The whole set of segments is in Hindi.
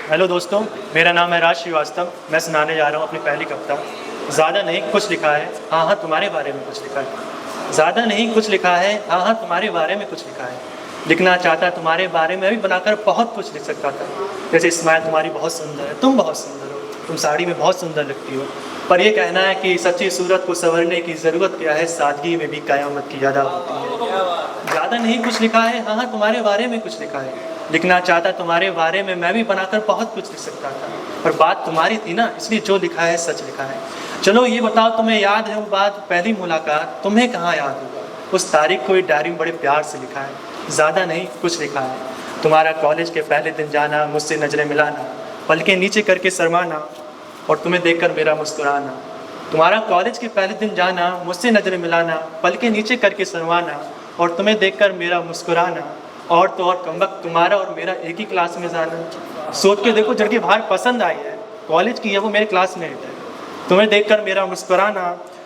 हेलो दोस्तों, मेरा नाम है राज श्रीवास्तव। मैं सुनाने जा रहा हूँ अपनी पहली कविता। ज़्यादा नहीं कुछ लिखा है, हाँ हाँ तुम्हारे बारे में कुछ लिखा है। ज़्यादा नहीं कुछ लिखा है, हाँ हाँ तुम्हारे बारे में कुछ लिखा है। लिखना चाहता तुम्हारे बारे में भी बनाकर बहुत कुछ लिख सकता था। जैसे स्माइल तुम्हारी बहुत सुंदर है, तुम बहुत सुंदर हो, तुम साड़ी में बहुत सुंदर लगती हो। पर यह कहना है कि सच्ची सूरत को संवरने की ज़रूरत क्या है, सादगी में भी क़यामत की याद होती है। ज़्यादा नहीं कुछ लिखा है, हाँ हाँ तुम्हारे बारे में कुछ लिखा है। लिखना चाहता तुम्हारे बारे में मैं भी बनाकर बहुत कुछ लिख सकता था, पर बात तुम्हारी थी ना, इसलिए जो लिखा है सच लिखा है। चलो ये बताओ, तुम्हें याद है वो बात, पहली मुलाकात? तुम्हें कहाँ याद होगा? उस तारीख को डायरी में बड़े प्यार से लिखा है। ज़्यादा नहीं कुछ लिखा है। तुम्हारा कॉलेज के पहले दिन जाना, मुझसे नजरें मिलाना, पलकें नीचे करके शर्माना और तुम्हें देखकर मेरा मुस्कुराना। तुम्हारा कॉलेज के पहले दिन जाना, मुझसे नजरें मिलाना, पलकें नीचे करके शर्माना और तुम्हें देखकर मेरा मुस्कुराना। और तो और कमबख्त, तुम्हारा और मेरा एक ही क्लास में जाना। सोच के देखो, लड़की बाहर पसंद आई है, कॉलेज की है, वो मेरे क्लासमेट है। तुम्हें देखकर मेरा मुस्कुराना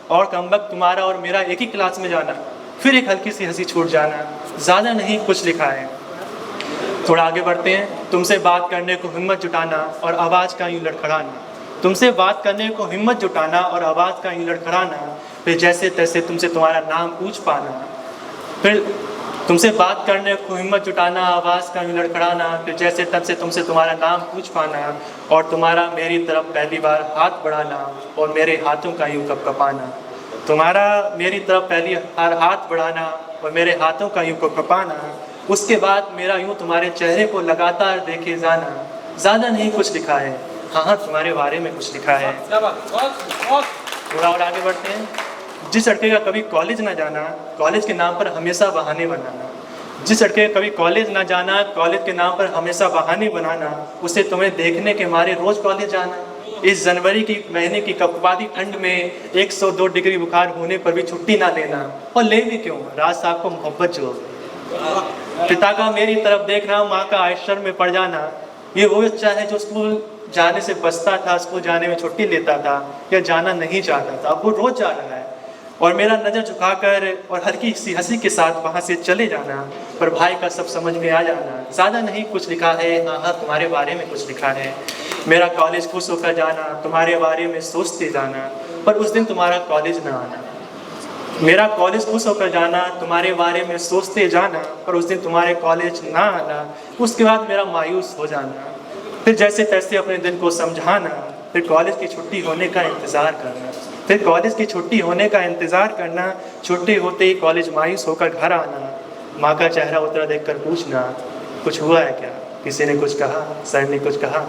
और कमबख्त, तुम्हारा और मेरा एक ही क्लास में जाना, फिर एक हल्की सी हंसी छूट जाना। ज़्यादा नहीं कुछ लिखा है। थोड़ा आगे बढ़ते हैं। तुमसे बात करने को हिम्मत जुटाना और आवाज़ का यूँ लड़खड़ाना। तुमसे बात करने को हिम्मत जुटाना और आवाज़ का यूँ लड़खड़ाना, फिर जैसे तैसे तुमसे तुम्हारा नाम पूछ पाना। फिर तुमसे बात करने को हिम्मत जुटाना, आवाज़ का यूँ लड़खड़ाना, फिर जैसे तब से तुमसे तुम्हारा नाम पूछ पाना और तुम्हारा मेरी तरफ पहली बार हाथ बढ़ाना और मेरे हाथों का यूँ कपकपाना। तुम्हारा मेरी तरफ पहली बार हाथ बढ़ाना और मेरे हाथों का यूँ कपकपाना। उसके बाद मेरा यूँ तुम्हारे चेहरे को लगातार देखे जाना। ज़्यादा नहीं कुछ लिखा है, हाँ हाँ तुम्हारे बारे में कुछ लिखा है। थोड़ा और आगे बढ़ते हैं। जिस लड़के का कभी कॉलेज ना जाना, कॉलेज के नाम पर हमेशा बहाने बनाना। जिस लड़के का कभी कॉलेज ना जाना, कॉलेज के नाम पर हमेशा बहाने बनाना, उसे तुम्हें देखने के मारे रोज़ कॉलेज जाना। इस जनवरी की महीने की कपकपाती ठंड में 102 डिग्री बुखार होने पर भी छुट्टी ना लेना। और ले भी क्यों, राज साहब को मोहब्बत जो हो। पिता का मेरी तरफ देखना, माँ का आश्चर्य में पड़ जाना। ये वो बच्चा है जो स्कूल जाने से बचता था, स्कूल जाने में छुट्टी लेता था या जाना नहीं चाहता था, अब वो रोज़ जा रहा है। और मेरा नज़र झुकाकर और हल्की सी हंसी के साथ वहाँ से चले जाना, पर भाई का सब समझ में आ जाना। ज़्यादा नहीं कुछ लिखा है, हाँ हाँ तुम्हारे बारे में कुछ लिखा है। मेरा कॉलेज खुश होकर जाना, तुम्हारे बारे में सोचते जाना, पर उस दिन तुम्हारा कॉलेज ना आना। मेरा कॉलेज खुश होकर जाना, तुम्हारे बारे में सोचते जाना, पर उस दिन तुम्हारे कॉलेज ना आना। उसके बाद मेरा मायूस हो जाना, फिर जैसे तैसे अपने दिन को समझाना, फिर कॉलेज की छुट्टी होने का इंतज़ार करना, फिर कॉलेज की छुट्टी होने का इंतज़ार करना। छुट्टी होते ही कॉलेज मायूस होकर घर आना, माँ का चेहरा उतरा देखकर पूछना, कुछ हुआ है क्या? किसी ने कुछ कहा, सर ने कुछ कहा?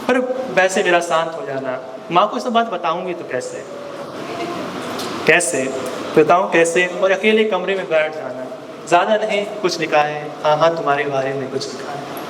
पर वैसे मेरा शांत हो जाना। माँ को सब बात बताऊँगी तो कैसे कैसे बताऊँ कैसे? और अकेले कमरे में बैठ जाना। ज़्यादा नहीं कुछ लिखा है, हाँ हाँ तुम्हारे बारे में कुछ लिखा है।